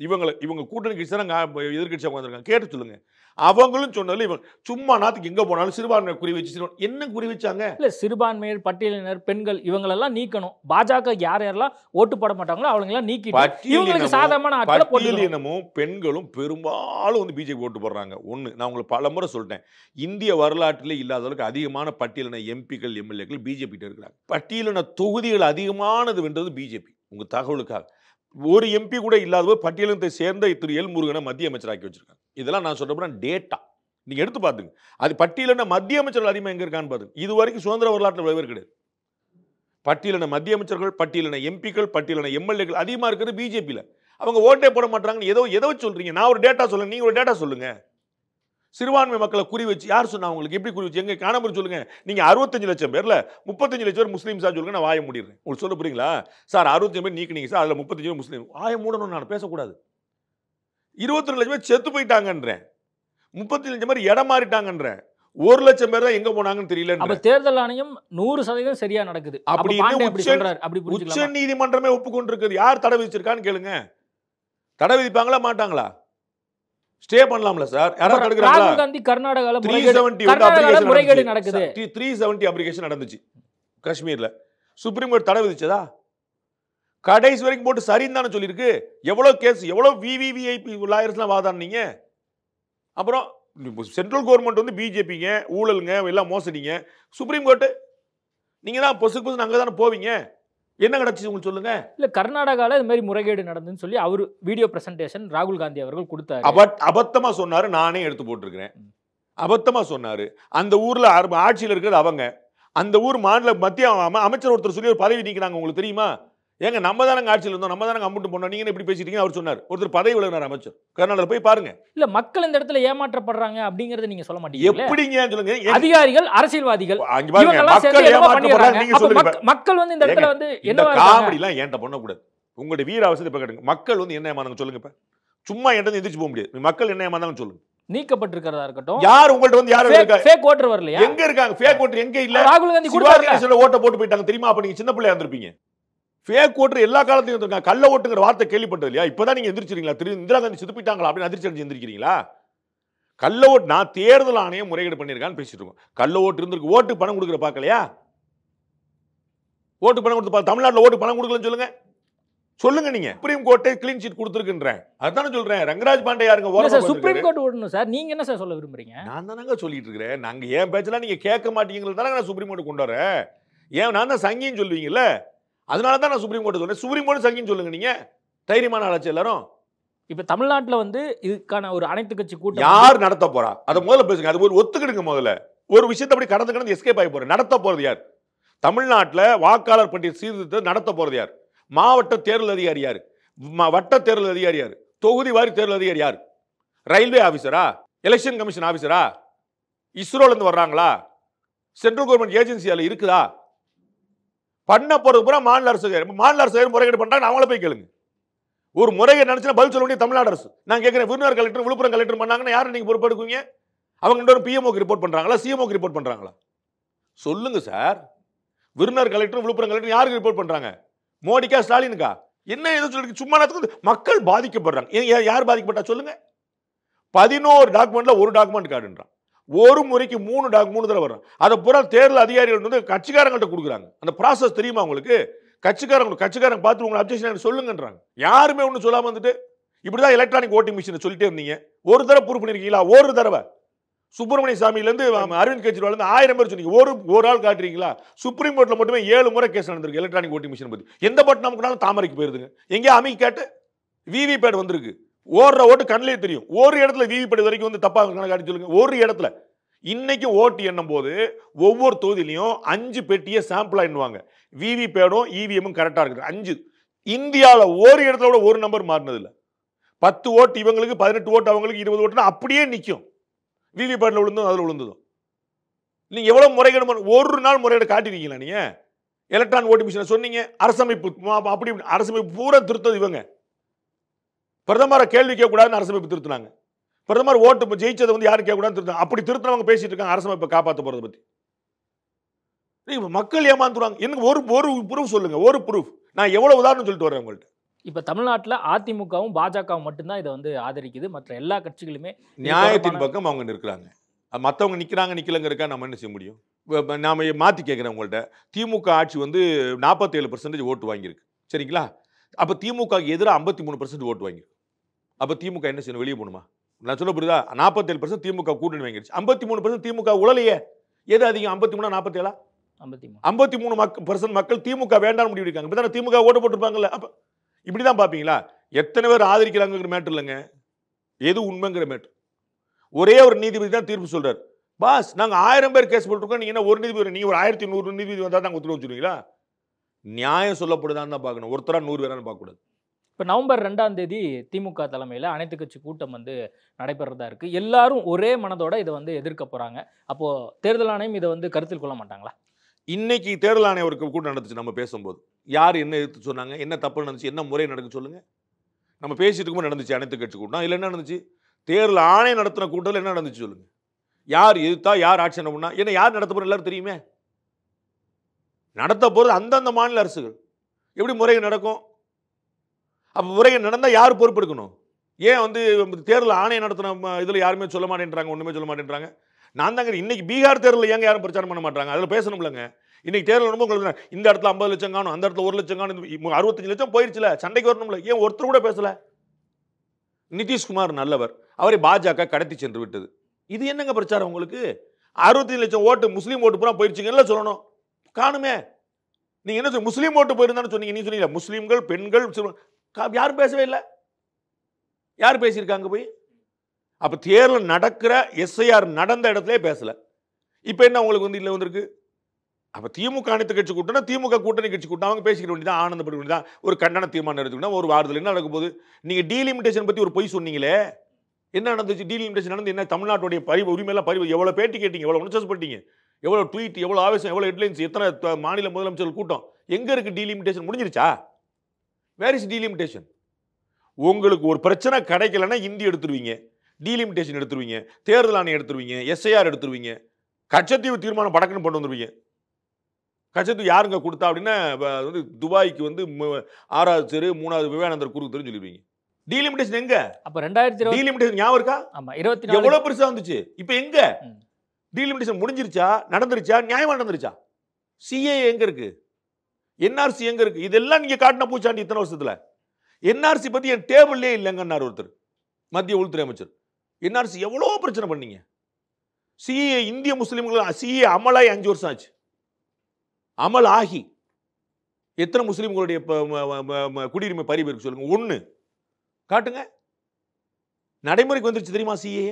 இவங்க கூட்டணி கட்சி தான் எதிர்கட்சியாக உட்காந்துருக்காங்க, கேட்டு சொல்லுங்க. அவங்களும் சொன்னதுல இவங்க சும்மா நாத்துக்கு எங்க போனாலும் சிறுபான்மை குறி வச்சு, என்ன குறி வச்சாங்க? இல்ல, சிறுபான்மையர், பட்டியலினர், பெண்கள் இவங்களெல்லாம் நீக்கணும். பாஜக யார் யாரெல்லாம் ஓட்டு போட மாட்டாங்களோ அவங்களெல்லாம் நீக்கி இவங்களுக்கு சாதகமான பட்டியலினமும் பெண்களும் பெரும்பாலும் வந்து பிஜேபி ஓட்டு போடுறாங்க. ஒண்ணு, நான் உங்களுக்கு பல முறை சொல்லிட்டேன், இந்திய வரலாற்றிலே இல்லாத அளவுக்கு அதிகமான பட்டியலின எம்பிக்கள் எம்எல்ஏக்கள் பிஜேபி இருக்கிறாங்க. பட்டியலின தொகுதிகள் அதிகமானது வென்றது பிஜேபி. உங்க தகவலுக்காக ஒரு எம்பி கூட இல்லாத பட்டியலினத்தை சேர்ந்த திரு எல் முருகனை மத்திய அமைச்சராக்கி வச்சிருக்காங்க. இதெல்லாம் நான் சொல்றேன் டேட்டா, நீங்க எடுத்து பாத்துங்க. அது பட்டியலின மத்திய அமைச்சர்கள் அதிகமாக எங்க இருக்கான்னு பாருங்க. இது வரைக்கும் சுதந்திர வரலாற்றில் விளைவு கிடையாது. பட்டியலின மத்திய அமைச்சர்கள், பட்டியலின எம்பிக்கள், பட்டியலின எம்எல்ஏக்கள் அதிகமா இருக்கிறது பிஜேபியில். அவங்க ஓட்டே போட மாட்டாங்கன்னு எதை சொல்றீங்க? நான் ஒரு டேட்டா சொல்லுங்க, நீங்க ஒரு டேட்டா சொல்லுங்க. சிறுபான்மை மக்களை குறி வச்சு யார் சொன்னா? உங்களுக்கு எப்படி குறி வச்சு? எங்க காணாம சொல்லுங்க. நீங்க 65 லட்சம் பேர்ல 35 லட்சம் பேர் முஸ்லீம்ஸா சொல்லுங்க, நான் வாய மூடிடுறேன். உங்களுக்கு சொல்ல புரியுங்களா? சார் 65 பேர் நீக்கினீங்க சார், அதுல 35 பேர் முஸ்லீம். வாய மூடணும், நான் பேசக்கூடாது. 22 லட்சம் பேர் செத்து போயிட்டாங்கன்றேன், 35 லட்சம் பேர் இடம் மாறிட்டாங்கன்றேன், 1 லட்சம் பேர் தான் எங்க போனாங்கன்னு தெரியல. அப்ப தேர்தல் ஆணையம் 100% சரியா நடக்குது அப்படி உச்ச நீதிமன்றமே ஒப்புக்கொண்டிருக்குது. யார் தடை விதிச்சிருக்கான்னு கேளுங்க. தடை விதிப்பாங்களா மாட்டாங்களா? ஸ்டே பண்ணலாம்ல சார்? யாராவது தடுக்கறாங்களா? ராகுல் காந்தி கர்நாடகால முறைகேடு நடக்குது. 370 அப்ளிகேஷன் நடந்துச்சு காஷ்மீர்ல. சுப்ரீம் கோர்ட் தடை விதிச்சதா? கடைசி வரைக்கும் போட்டு சரின்னு தானே சொல்லியிருக்கு. எவ்வளவு கேஸ், எவ்வளவு விவிவிஐபி லாயர்ஸ்லாம் வாதாடுனீங்க. அப்புறம் சென்ட்ரல் கவர்மெண்ட் வந்து பிஜேபிங்க, ஊழலுங்க, எல்லாம் மோசடிங்க. சுப்ரீம் கோர்ட் நீங்க தான் பொசுக்கு அங்கே தானே போவீங்க. என்ன நடந்துச்சு உங்களுக்கு சொல்லுங்க. இல்ல, கர்நாடகால இது மாதிரி முறைகேடு நடந்துன்னு சொல்லி அவர் வீடியோ பிரசன்டேஷன் ராகுல் காந்தி அவர்கள் கொடுத்தாரு. அபத்தமா சொன்னாரு, நானே எடுத்து போட்டிருக்கிறேன். அபத்தமா சொன்னாரு. அந்த ஊர்ல ஆட்சியில் இருக்கிறது அவங்க. அந்த ஊர் மாநில மத்திய அமைச்சர் ஒருத்தர் சொல்லி ஒரு பதவி நீக்கிறாங்க. உங்களுக்கு தெரியுமா? ஏங்க நம்ம தானங்க ஆட்சியில் இருந்தோம், நம்ம தானங்க அம்புட்டு போனோம், நீங்க இப்படி பேசிட்டீங்க அவர் சொன்னார். ஒருத்தர் பதவி விலகினார் அமைச்சர், கர்நாடகாவில் போய் பாருங்க. இல்ல மக்கள் இந்த இடத்துல ஏமாற்றப்படுறாங்க அப்படிங்கறத நீங்க சொல்ல மாட்டீங்க. எப்படிங்க சொல்லுங்க? அதிகாரிகள், அரசியல்வாதிகள் அங்க பாருங்க, மக்கள் ஏமாற்றப்படுறாங்க நீங்க சொல்லுங்க. மக்கள் வந்து இந்த இடத்துல வந்து இந்த காமெடி எல்லாம் ஏன்ட்ட பண்ண கூடாது. உங்களுடைய வீர அவசரத்தை இப்ப கேளுங்க. மக்கள் வந்து என்ன ஏமாந்தாங்க சொல்லுங்க. இப்ப சும்மா என்கிட்ட எந்திரிச்சு போக முடியாது. மக்கள் என்ன ஏமாந்தாங்க சொல்லுங்க. நீக்கப்பட்டிருக்கிறதா இருக்கட்டும், யார் உங்கள்ட்ட வந்து யாரு இருக்கா? ஃபேக் ஓட்டர் வரலையா? எங்க இருக்காங்க ஃபேக் ஓட்டர்? எங்க இல்ல? ராகுல் காந்தி கொடுத்தாரு, ஓட்ட போட்டு போயிட்டாங்க தெரியுமா? அப்ப நீங்க சின்ன பிள்ளையா இருந்திருப்பீங்க. ஃபேக் ஓட்டர் எல்லா காலத்தையும் இருந்திருக்காங்க. கள்ள ஓட்டுங்கிற வார்த்தை கேள்விப்பட்டது இல்லையா? இப்பதான் நீங்க எந்திரிச்சிருக்கீங்களா? இந்திரா காந்தி செத்துப்பிட்டாங்களா அப்படின்னு அதிர்ச்சி அடைஞ்சு எந்திரிக்கிறீங்களா? கள்ள ஓட்டு, நான் தேர்தல் ஆணையம் முறைகேடு பண்ணிருக்கான்னு பேசிட்டு இருக்கோம். கள்ள ஓட்டு இருந்திருக்கு. ஓட்டு பணம் கொடுக்குற பாக்கலையா? ஓட்டு பணம் கொடுத்து தமிழ்நாட்டில் ஓட்டு பணம் கொடுக்கலன்னு சொல்லுங்க. சொல்லுங்க நீங்க. சுப்ரீம் கோர்ட்டே கிளீன் சீட் கொடுத்துருக்குன்றேன். அதுதானே சொல்றேன். ரங்கராஜ் பாண்டே யாருங்க? சுப்ரீம் கோர்ட் ஓடணும் சார். நீங்க என்ன சார் சொல்ல விரும்புறீங்க? நான் தானங்க சொல்லிட்டு இருக்கிறேன். நாங்க ஏன் பேச்செல்லாம் நீங்க கேட்க மாட்டீங்கிறது தானே நான் சுப்ரீம் கோர்ட் கொண்டு வரேன். ஏன் நான் தான் சங்கின்னு சொல்லுவீங்கல்ல, அதனால தான் நான் சுப்ரீம் கோர்ட் சொல்றேன். சுப்ரீம் கோர்ட் சங்கின்னு சொல்லுங்க. நீங்க தைரியமான ஆளாச்சு எல்லாரும். இப்ப தமிழ்நாட்டில் வந்து இதுக்கான ஒரு அனைத்து கட்சி கூட்டம் யார் நடத்த போறா? அதை முதல்ல பேசுங்க. அது ஒரு ஒத்துக்கிடுங்க. முதல்ல ஒரு விஷயத்தை அப்படி கடந்து எஸ்கேப் ஆகி போறேன். நடத்த போறது யார்? தமிழ்நாட்டில் வாக்காளர் பட்டியல் சீர்திருத்தம் நடத்த போறது யார்? மாவட்ட தேர்தல் அதிகாரி யார்? வட்ட தேர்தல் அதிகாரி யார்? தொகுதி வாரி தேர்தல் அதிகாரி யார்? ரயில்வே ஆபீசரா? எலெக்ஷன் கமிஷன் ஆபீசரா? இஸ்ரோல இருந்து வர்றாங்களா? சென்ட்ரல் கவர்மெண்ட் ஏஜென்சியால இருக்குதா? பண்ண போறது பூரா மாநில அரசு. மாநில அரசு முறைகேடு பண்றாங்க, அவங்கள போய் கேளுங்க. ஒரு முறைகேடு நினைச்சுன்னா பதில் சொல்ல வேண்டிய தமிழ்நாடு அரசு. நான் கேட்கிறேன், விருதுநகர் கலெக்டர், விழுப்புரம் கலெக்டர் பண்ணாங்கன்னா யாரும் நீங்க பொறுப்பெடுக்குவீங்க? அவங்க பிஎம்ஓக்கு ரிப்போர்ட் பண்றாங்களா, சிஎம்ஓக்கு ரிப்போர்ட் பண்றாங்களா? சொல்லுங்க sir. Virudhunagar collector, Villupuram collector யாருக்கு ரிப்போர்ட் பண்றாங்க? மோடிக்கா, ஸ்டாலினுக்கா? என்ன எது சொல்லி சும்மா மக்கள் பாதிக்கப்படுறாங்க. யார் பாதிக்கப்பட்டா சொல்லுங்க. 11 டாக்குமெண்ட்ல ஒரு டாக்குமெண்ட் கார்டுன்றான். ஒரு முறைக்கு 3 தடவை வர்றான். அதை பூரா தேர்தல் அதிகாரிகள் வந்து கட்சிக்காரங்கள்ட்ட கொடுக்குறாங்க. அந்த ப்ராசஸ் தெரியுமா உங்களுக்கு? கட்சிக்காரங்க பார்த்து உங்களை அப்ஜெக்ஷன் சொல்லுங்கன்றாங்க. யாருமே ஒன்றும் சொல்லாம வந்துட்டு இப்படிதான் எலக்ட்ரானிக் ஓட்டிங் மிஷின் சொல்லிட்டே இருந்தீங்க. ஒரு தடவை ப்ரூவ் பண்ணிருக்கீங்களா? ஒரு தடவை. சுப்பிரமணிய சாமியில இருந்து அரவிந்த் கெஜ்ரிவால் இருந்து 1000 பேர் சொன்னீங்க. ஒரு ஆள் காட்டுறீங்களா? சுப்ரீம் கோர்ட்ல மட்டுமே 7 முறை கேஸ் நடந்திருக்கு எலக்ட்ரானிக் ஓட்டிங் மிஷின் பத்தி. எந்த பட்டம் நமக்குனாலும் தாமரைக்கு போயிருதுங்க. எங்கேயா அமிக் கேட்டு விவிபேட் வந்திருக்கு. ஓடுற ஓட்டு கண்ணிலே தெரியும். ஒரு இடத்துல விவிபேட் வரைக்கும் வந்து தப்பா காட்டி சொல்லுங்க. ஒரு இடத்துல இன்னைக்கு ஓட்டு எண்ணும் போது ஒவ்வொரு தொகுதியிலையும் 5 பெட்டியை சாம்பிளா எண்ணுவாங்க. விவிபேடும் இவிஎம்மும் கரெக்டா இருக்குது. 5 இந்தியாவில் ஒரு இடத்துல கூட ஒரு நம்பர் மாறினது இல்லை. 10 ஓட்டு இவங்களுக்கு, 18 ஓட்டு அவங்களுக்கு, 20 ஓட்டுனா அப்படியே நிற்கும். விவிபேட்ல விழுந்ததும் அதில் விழுந்ததும். நீங்க எவ்வளவு முறைகேடு ஒரு நாள் முறைகேடு காட்டிருக்கீங்களா? நீங்க எலக்ட்ரானிக் ஓட்டிங் மிஷினை சொன்னீங்க. அரசமைப்பு அப்படி அரசமைப்பு பூரா திருத்தது இவங்க. பிரதமரை கேள்வி கேட்கக்கூடாதுன்னு அரசமைப்பு திருத்தினாங்க. பிரதமர் ஓட்டு ஜெயிச்சதை வந்து யாரும் கேட்கக்கூடாதுன்னு திருத்தாங்க. அப்படி திருத்தவங்க பேசிட்டு இருக்காங்க அரசமைப்பை காப்பாற்ற போறதை பத்தி. மக்கள் ஏமாந்துருவாங்க. எனக்கு ஒரு ப்ரூஃப் சொல்லுங்க. ஒரு ப்ரூஃப். நான் எவ்வளவு உதாரணம் சொல்லிட்டு வரேன் உங்கள்கிட்ட. இப்ப தமிழ்நாட்டில் அதிமுகவும் பாஜகவும் மட்டும்தான் இதை வந்து ஆதரிக்குது. மற்ற எல்லா கட்சிகளுமே நியாயத்தின் பக்கம் அவங்க நிற்கிறாங்க. மற்றவங்க நிற்கிறாங்க நிற்கலங்க இருக்கா நம்ம என்ன செய்ய முடியும்? நாம மாற்றி கேட்குறேன் உங்கள்கிட்ட. திமுக ஆட்சி வந்து 47% ஓட்டு வாங்கியிருக்கு. சரிங்களா? அப்போ திமுக எதிராக 53% ஓட்டு வாங்கியிருக்கு. அப்போ திமுக என்ன செய்யணும்? வெளியே போகணுமா? நான் சொல்ல புரியுதா? 47% திமுக கூட்டணி வாங்கிடுச்சு. 53% திமுக உழலையே. எது அதிகம்? 53 47? 53% மக்கள் திமுக வேண்டாம் முடிவு எடுக்காங்க. இப்ப திமுக ஓட்டு போட்டுருப்பாங்கல்ல. அப்ப இப்படிதான் பாப்பீங்களா? எத்தனை பேர் ஆதரிக்கிறாங்கிற மேட்டர் இல்லைங்க, எது உண்மைங்கிற மேட்டர். ஒரே ஒரு நீதிபதி தான் தீர்ப்பு சொல்றாரு. பாஸ் நாங்க 1000 பேர் கேஸ் போட்டுருக்கோம், நீங்க என்ன ஒரு நீதிபதி, நீங்க ஒரு 1100 நீதிபதி வந்தா தான் உத்தரவு வச்சுருவீங்களா? நியாயம் சொல்லப்படுதான்னு தான் பார்க்கணும். ஒருத்தரா 100 பேரான்னு பார்க்கக்கூடாது. இப்போ நவம்பர் 2ஆம் தேதி திமுக தலைமையில் அனைத்து கட்சி கூட்டம் வந்து நடைபெறதா இருக்கு. எல்லாரும் ஒரே மனதோட இதை வந்து எதிர்க்க போறாங்க. அப்போ தேர்தல் ஆணையம் இதை வந்து கருத்தில் கொள்ள மாட்டாங்களா? இன்னைக்கு தேர்தல் ஆணையம் ஒரு கூட்டம் நடந்துச்சு. நம்ம பேசும்போது யார் என்ன எதிர்த்து சொன்னாங்க, என்ன தப்பு நடந்துச்சு, என்ன முறை நடக்குன்னு சொல்லுங்க. நம்ம பேசிட்டு இருக்கும்போது நடந்துச்சு அனைத்து கட்சி கூட்டம். இல்லை என்ன நடந்துச்சு? தேர்தல் ஆணையம் நடத்தின கூட்டத்தில் என்ன நடந்துச்சு சொல்லுங்க. யார் எதிர்த்தா, யார் ஆட்சி பண்ணா, என்ன யார் நடத்த போற எல்லாரும் தெரியுமே. நடத்த போறது அந்தந்த மாநில அரசுகள். எப்படி முறைகள் நடக்கும்? அப்போ முறைகள் நடந்தால் யார் பொறுப்பெடுக்கணும்? ஏன் வந்து தேர்தல் ஆணையம் நடத்தின இதில் யாருமே சொல்ல மாட்டேன்றாங்க, ஒன்றுமே சொல்ல மாட்டேன்றாங்க. நான் தாங்க இன்னைக்கு பீகார் தேர்தலில் ஏங்க யாரும் பிரச்சாரம் பண்ண மாட்டாங்க? அதில் பேசணும்லங்க. இன்னைக்கு தேர்தல் உங்களுக்கு இந்த இடத்துல 50 லட்சம் காணும், அந்த இடத்துல 1 லட்சம் காணும், 65 லட்சம் போயிருச்சுல, சண்டைக்கு வரணும்ல. ஏன் ஒருத்தர் கூட பேசல? நிதிஷ்குமார் நல்லவர், அவரை பாஜக கடத்தி சென்று விட்டது. இது என்னங்க பிரச்சாரம் உங்களுக்கு? 65 லட்சம் ஓட்டு முஸ்லீம் ஓட்டு பூரா போயிருச்சுங்கல்ல சொல்லணும். காணுமே. நீங்க என்ன முஸ்லீம் ஓட்டு போயிருந்தான்னு சொன்னீங்க. நீ சொன்னீங்க முஸ்லீம்கள், பெண்கள், யாரும் பேசவே இல்லை. யார் பேசியிருக்காங்க போய்? அப்ப தேர்தல் நடக்கிற எஸ்ஐஆர் நடந்த இடத்துல பேசல. இப்ப என்ன உங்களுக்கு வந்து இல்ல வந்திருக்கு? அப்போ திமுக அனைத்து கட்சி கூட்டம்னா திமுக கூட்டணி கட்சி கூட்டம் அவங்க பேசிக்கிற வேண்டியதான், ஆனந்தப்பட வேண்டியதான், ஒரு கண்டன தீர்மானம் எடுத்துக்கிட்டா ஒரு வாரத்தில் என்ன நடக்க போகுது? நீங்கள் டீலிமிட்டேஷன் பற்றி ஒரு பொய் சொன்னீங்களே, என்ன நடந்துச்சு? டீலிமிட்டேஷன் நடந்து என்ன? தமிழ்நாட்டுடைய உரிமையெல்லாம் எவ்வளோ பேட்டி கேட்டீங்க, எவ்வளோ உணர்ச்சி பட்டீங்க, எவ்வளோ ட்வீட், எவ்வளோ ஆவேசம், எவ்வளோ ஹெட்லைன்ஸ், எத்தனை மாநில முதலமைச்சர்கள் கூட்டம், எங்கே இருக்குது டீலிமிட்டேஷன்? முடிஞ்சிருச்சா? Where is delimitation? உங்களுக்கு ஒரு பிரச்சனை கிடைக்கலன்னா இந்தி எடுத்துருவீங்க, டீலிமிட்டேஷன் எடுத்துருவீங்க, தேர்தல் ஆணையம் எடுத்துருவீங்க, எஸ்ஐஆர் எடுத்துருவீங்க, கச்சத்தீவு தீர்மானம் படக்குன்னு கொண்டு வந்துருவீங்க. கச்சத்தீவு யாருங்க கொடுத்தா அப்படின்னா வந்து துபாய்க்கு வந்து 6வது தெரு 3வது விவேகானந்தர் குறுக்கு தெருன்னு சொல்லிடுவீங்க. டீலிமிட்டேஷன் எங்க? அப்ப 2020 டீலிமிட்டேஷன் ஞாபகம் இருக்கா? ஆமா 24 எவ்வளவு பெருசா வந்துச்சு. இப்போ எங்க டீலிமிட்டேஷன்? முடிஞ்சிருச்சா? நடந்துருச்சா? நியாயமா நடந்துருச்சா? சிஏ எங்க இருக்கு? என்ஆர்சி எங்க இருக்கு? இதெல்லாம் நீங்க காட்டின பூச்சாண்டி இத்தனை வருஷத்துல. என்ஆர்சி பத்தி என் டேபிள்லே இல்லைங்கன்னார் ஒருத்தர், மத்திய உள்துறை அமைச்சர். என்ஆர்சி எவ்வளோ பிரச்சனை பண்ணீங்க. சிஏ இந்திய முஸ்லீம்கள் சிஏ அமலாகி 5 வருஷம் ஆச்சு. அமல் ஆகி எத்தனை முஸ்லீம்களுடைய குடியுரிமை பறிவு இருக்கு சொல்லுங்க, ஒன்று காட்டுங்க. நடைமுறைக்கு வந்துருச்சு தெரியுமா? சிஏ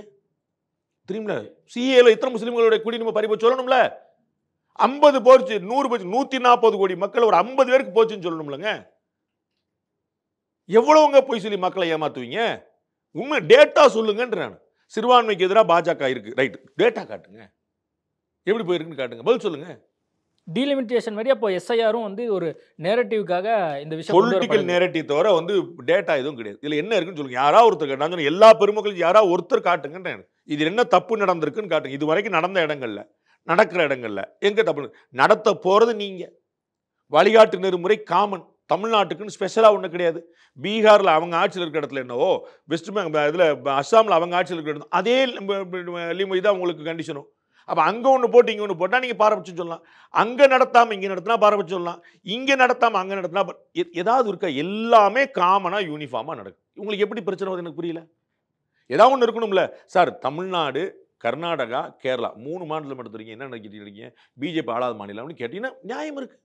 தெரியுமில? சிஏல எத்தனை முஸ்லீம்களுடைய குடியுரிமை பறிவு சொல்லணும்ல? 50 போச்சு, 100 போச்சு, 140 கோடி மக்கள் ஒரு 50 பேருக்கு போச்சுன்னு சொல்லணும்லங்க. எவ்வளவுங்க போய் சொல்லி மக்களை ஏமாத்துவீங்க? உண்மை டேட்டா சொல்லுங்கன்ற. நான் சிறுபான்மைக்கு எதிராக பாஜக இருக்கு, ரைட், டேட்டா காட்டுங்க, எப்படி போயிருக்குன்னு காட்டுங்க, பதில் சொல்லுங்க. டீலிமிட்டேஷன் மாதிரி அப்போ எஸ்ஐஆரும் வந்து ஒரு நேரட்டிவ்காக இந்த விஷயம் பொலிட்டிக்கல் நேரட்டிவ் தவிர வந்து டேட்டா எதுவும் கிடையாது. இதுல என்ன இருக்குன்னு சொல்லுங்க. யாராவது ஒருத்தர் காட்டுங்க, எல்லா பெருமக்களும் யாராவது ஒருத்தர் காட்டுங்கன்ற. இது என்ன தப்பு நடந்திருக்குன்னு காட்டுங்க. இது வரைக்கும் நடந்த இடங்கள்ல, நடக்கிற இடங்கள்ல எங்க தப்பு நடத்த போறது? நீங்க வழிகாட்டு நெறிமுறை காமன், தமிழ்நாட்டுக்குன்னு ஸ்பெஷலாக ஒன்றும் கிடையாது. பீகாரில் அவங்க ஆட்சியில் இருக்கிற இடத்துல என்னவோ, வெஸ்ட் பெங்கால் இதில் அஸ்ஸாமில் அவங்க ஆட்சியில் இருக்கிற இடம் அதே இதான் உங்களுக்கு கண்டிஷனும். அப்போ அங்கே ஒன்று போட்டு இங்கே ஒன்று போட்டால் நீங்கள் பாரபட்சம் சொல்லலாம். அங்கே நடத்தாமல் இங்கே நடத்தினா பாரபட்சம் சொல்லலாம். இங்கே நடத்தாமல் அங்கே நடத்தினா ஏதாவது இருக்கா? எல்லாமே காமனாக யூனிஃபார்மாக நடக்கும். உங்களுக்கு எப்படி பிரச்சனை வருது எனக்கு புரியல. ஏதாவது ஒன்று இருக்கணும்ல சார். தமிழ்நாடு, கர்நாடகா, கேரளா 3 மாநிலம் எடுத்துறீங்க, என்ன நினைக்கிறீங்க? பிஜேபி ஆளாத மாநிலம்னு கேட்டீங்கன்னா நியாயம் இருக்கு.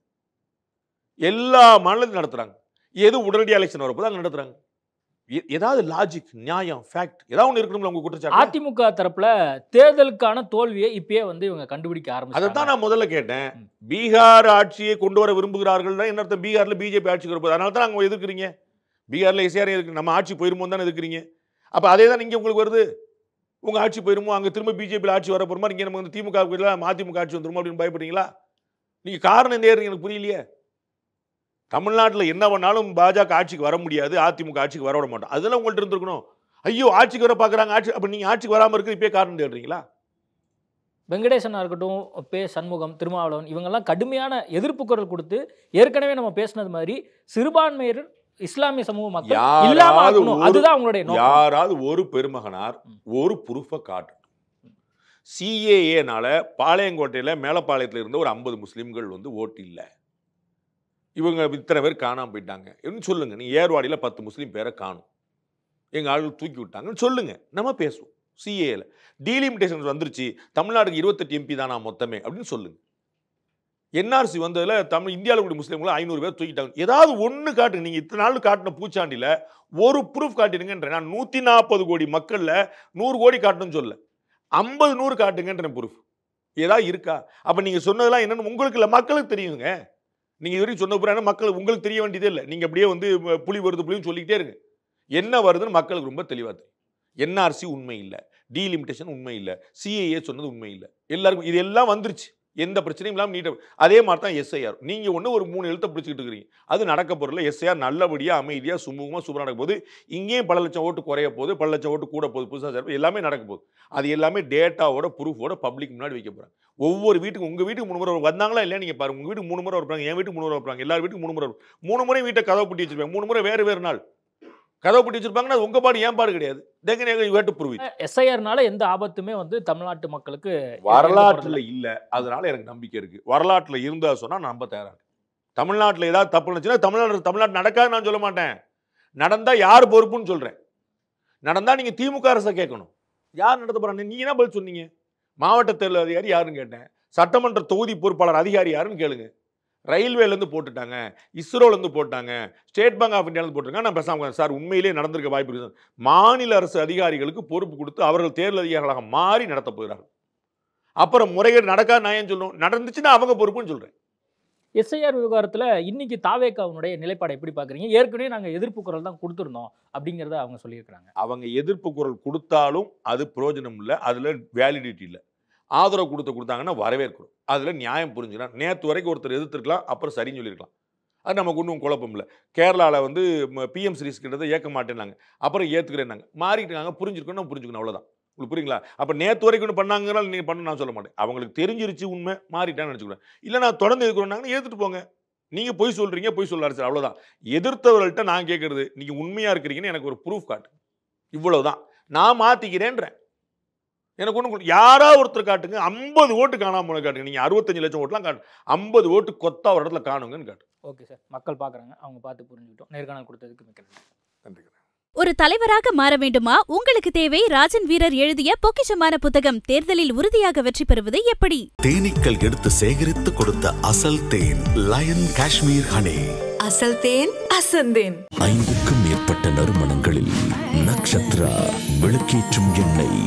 எல்லா மாநிலத்தையும் நடத்துறாங்க. எது உடனடியாக எலெக்ஷன் வரப்போது அங்கே நடத்துறாங்க. ஏதாவது லாஜிக், நியாயம், ஃபேக்ட் ஏதாவது ஒன்று இருக்கணும்ல. உங்க குற்றச்சாட்டு அதிமுக தரப்புல தேர்தலுக்கான தோல்வியை இப்பயே வந்து இவங்க கண்டுபிடிக்க ஆரம்பிச்சாங்க. அதைத்தான் நான் முதல்ல கேட்டேன். பீகார் ஆட்சியை கொண்டு வர விரும்புகிறார்கள் என்ன அர்த்தம்? பீகார்ல பிஜேபி ஆட்சிக்கு வரப்போகுது, அதனால தான் நாங்கள் எதிர்க்கிறீங்க. பீகார்ல எஸ்ஆர் இருக்கு, நம்ம ஆட்சி போயிருமோ தானே எதிர்க்கிறீங்க. அப்போ அதே தான் இங்கே உங்களுக்கு வருது. உங்க ஆட்சி போயிருமோ, அங்கே திரும்ப பிஜேபி ஆட்சி வர போறோமா, இங்கே நம்ம வந்து திமுக அதிமுக ஆட்சி வந்துருமோ அப்படின்னு பயப்படுறீங்களா? நீங்க காரணம் என்ன எனக்கு புரியலையே. தமிழ்நாட்டில் என்ன பண்ணாலும் பாஜக ஆட்சிக்கு வர முடியாது, அதிமுக ஆட்சிக்கு வர விட மாட்டோம். அதெல்லாம் உங்கள்கிட்ட இருந்திருக்கணும். ஐயோ ஆட்சிக்கு வர பார்க்குறாங்க, ஆட்சி அப்போ நீங்கள் ஆட்சிக்கு வராமல் இருக்கு இப்பயே காரணம் தேடுறீங்களா? வெங்கடேசனா இருக்கட்டும், பே சண்முகம், திருமாவளவன் இவங்கெல்லாம் கடுமையான எதிர்ப்பு குரல் கொடுத்து ஏற்கனவே நம்ம பேசினது மாதிரி சிறுபான்மையர் இஸ்லாமிய சமூக மக்கள் இல்லாம ஆக்கணும். அதுதான் அவங்களுடைய நோக்கம். யாராவது ஒரு பெருமகனார் ஒரு ப்ரூஃபை காட்டணும். சிஏஏனால பாளையங்கோட்டையில் மேலப்பாளையத்தில் இருந்த ஒரு 50 முஸ்லீம்கள் வந்து ஓட்டு இல்லை, இவங்க இத்தனை பேர் காணாமல் போயிட்டாங்க என்ன சொல்லுங்க. நீங்கள் ஏர்வாடியில் 10 முஸ்லீம் பேரை காணும், எங்கள் ஆளுகள் தூக்கி விட்டாங்கன்னு சொல்லுங்க, நம்ம பேசுவோம். சிஏல டீலிமிட்டேஷன் வந்துருச்சு, தமிழ்நாடுக்கு 28 எம்பி தானா மொத்தமே அப்படின்னு சொல்லுங்க. என்ஆர்சி வந்ததில் இந்தியாவில் கூடிய முஸ்லீம்களை 500 பேர் தூக்கிட்டாங்க. ஏதாவது ஒன்று காட்டுங்க. நீங்கள் இத்தனை நாள் காட்டின பூச்சாண்டியில் ஒரு ப்ரூஃப் காட்டிடுங்கன்ற. நான் 140 கோடி மக்களில் 100 கோடி காட்டணும்னு சொல்ல, 50 100 காட்டுங்கன்ற ப்ரூஃப் ஏதாவது இருக்கா? அப்போ நீங்கள் சொன்னதெல்லாம் என்னென்னு உங்களுக்கு இல்லை, மக்களுக்கு தெரியுங்க. நீங்கள் இது வரைக்கும் சொன்ன பிறகு மக்கள் உங்களுக்கு தெரிய வேண்டியதே இல்லை. நீங்கள் அப்படியே வந்து புலி வருது புலின்னு சொல்லிக்கிட்டே இருங்க. என்ன வருதுன்னு மக்களுக்கு ரொம்ப தெளிவாக தெரியும். என்ஆர்சி உண்மை இல்லை, டீலிமிட்டேஷன் உண்மை இல்லை, சிஏஏ சொன்னது உண்மை இல்லை. எல்லாருக்கும் இது எல்லாம் வந்துருச்சு, எந்த பிரச்சனையும் இல்லாமல் நீட்டாக. அதே மாதிரி தான் எஸ்ஐஆர். நீங்கள் ஒன்று ஒரு 3 எழுத்தை பிடிச்சிக்கிட்டு இருக்கிறீங்க, அது நடக்க போகிறல. எஸ்ஐஆர் நல்லபடியாக அமைதியாக சுமூகமாக சூப்பராக நடக்க போகுது. இங்கேயும் பல லட்சம் ஓட்டு குறைய போகுது, பல லட்சம் ஓட்டு கூட போகுது, புதுசாக சேர்ப்பு எல்லாமே நடக்க போகுது. அது எல்லாமே டேட்டாவோட ப்ரூஃபோட பப்ளிக் முன்னாடி வைக்க போகிறாங்க. ஒவ்வொரு வீட்டுக்கும், உங்கள் வீட்டுக்கு 3 முறை வந்தாங்களா இல்லையா நீங்கள் பாருங்கள். உங்கள் வீட்டுக்கு 3 முறை வைப்பாங்க, என் வீட்டுக்கு 3 முறை வைப்பாங்க, எல்லார் வீட்டுக்கும் 3 முறை 3 முறை வீட்டை கதவை பூட்டி வச்சிருப்பாங்க. 3 முறை வேறு வேறு நாள் கதவை பூட்டி வச்சிருப்பாங்கன்னா அது உங்கள் பாடு, ஏன் பாடு கிடையாது. எஸ்ஐஆர்னால எந்த ஆபத்துமே வந்து தமிழ்நாட்டு மக்களுக்கு வரலாற்றில் இல்லை, அதனால எனக்கு நம்பிக்கை இருக்கு. வரலாற்றில் இருந்தா சொன்னா நான் நம்ப தயாரா இருக்கேன். தமிழ்நாட்டில் ஏதாவது தப்பு நடந்துச்சுன்னா தமிழ்நாடு நடக்காது நான் சொல்ல மாட்டேன். நடந்தா யார் பொறுப்புன்னு சொல்றேன். நடந்தா நீங்க திமுக அரசை கேட்கணும். யார் நடத்த போறாங்க? நீங்க என்ன பதில் சொன்னீங்க? மாவட்ட தேர்தல் அதிகாரி யாருன்னு கேட்டேன், சட்டமன்ற தொகுதி பொறுப்பாளர் அதிகாரி யாருன்னு கேளுங்க. ரயில்வேலேருந்து போட்டுட்டாங்க, இஸ்ரோலேருந்து போட்டாங்க, ஸ்டேட் பேங்க் ஆஃப் இந்தியாவிலேருந்து போட்டிருக்காங்க. நான் பேசாம சார் உண்மையிலே நடந்திருக்க வாய்ப்பு இருக்குது. மாநில அரசு அதிகாரிகளுக்கு பொறுப்பு கொடுத்து அவர்கள் தேர்தல் அதிகாரிகளாக மாறி நடத்த போகிறார்கள். அப்புறம் முறைகேடு நடக்காது நான் ஏன் சொல்லணும்? நடந்துச்சுன்னா அவங்க பொறுப்புன்னு சொல்கிறேன். எஸ்ஐஆர் விவகாரத்தில் இன்னைக்கு தாவேகாவுடைய நிலைப்பாடை எப்படி பார்க்குறீங்க? ஏற்கனவே நாங்கள் எதிர்ப்பு குரல் தான் கொடுத்துருந்தோம் அப்படிங்கிறத அவங்க சொல்லியிருக்கிறாங்க. அவங்க எதிர்ப்பு குரல் கொடுத்தாலும் அது பிரயோஜனம் இல்லை, அதில் வேலிடிட்டி இல்லை. ஆதரவு கொடுத்தாங்கன்னா வரவேற்கிறோம், அதில் நியாயம் புரிஞ்சுக்கலாம். நேற்று வரைக்கும் ஒருத்தர் எதிர்த்துருக்கலாம், அப்புறம் சரின்னு சொல்லியிருக்கலாம். அது நமக்கு ஒன்றும் குழப்பம் இல்லை. கேரளாவில் வந்து பிஎம் சீரிஸ்ன்றதை ஏற்க மாட்டேன்னாங்க, அப்புறம் ஏற்றுக்கிறேன்னாங்க. மாறிட்டுருக்காங்க, புரிஞ்சுக்கணும் அவ்வளோதான். உங்களுக்கு புரியுங்களா? அப்போ நேற்று வரைக்கும் ஒன்று பண்ணாங்கனால நீங்கள் பண்ண நான் சொல்ல மாட்டேன். அவங்களுக்கு தெரிஞ்சிருச்சு உண்மை, மாறிட்டான்னு நினச்சிக்கிறேன். இல்லை நான் தொடர்ந்து எதிர்க்கிறோன்னாங்கன்னா ஏற்றுட்டு போங்க. நீங்கள் பொய் சொல்கிறீங்க, பொய் சொல்ல அரசு, அவ்வளோதான். எதிர்த்தவர்கள்ட்ட நான் கேட்குறது, நீங்கள் உண்மையாக இருக்கிறீங்கன்னு எனக்கு ஒரு ப்ரூஃப் காட்டு, இவ்வளவுதான். நான் மாற்றிக்கிறேன்றேன். எனக்கு ஒன்று யாராவது ஒருத்தர் காட்டுங்க, 50 ஓட்டு காணாமல் போன காட்டுங்க. நீங்கள் 65 லட்சம் ஓட்டுலாம் காட்டு, 50 ஓட்டு கொத்தா ஒரு இடத்துல காணுங்கன்னு காட்டு. ஓகே சார், மக்கள் பார்க்குறாங்க, அவங்க பார்த்து புரிஞ்சுக்கிட்டோம். நேர்காணல் கொடுத்ததுக்கு மிக்க நன்றி. ஒரு தலைவராக மாற வேண்டுமா? உங்களுக்கு தேவை ராஜன் வீரர் எழுதிய பொக்கிஷமான புத்தகம். தேர்தலில் உறுதியாக வெற்றி பெறுவது எப்படி? தேனீக்கள் எடுத்து சேகரித்து கொடுத்த அசல் தேன் லயன் காஷ்மீர் ஹனி. அசல் தேன் அசந்தேன். 5க்கும் மேற்பட்ட நறுமணங்களில் நக்ஷத்ரா விளக்கேற்றும் எண்ணெய்.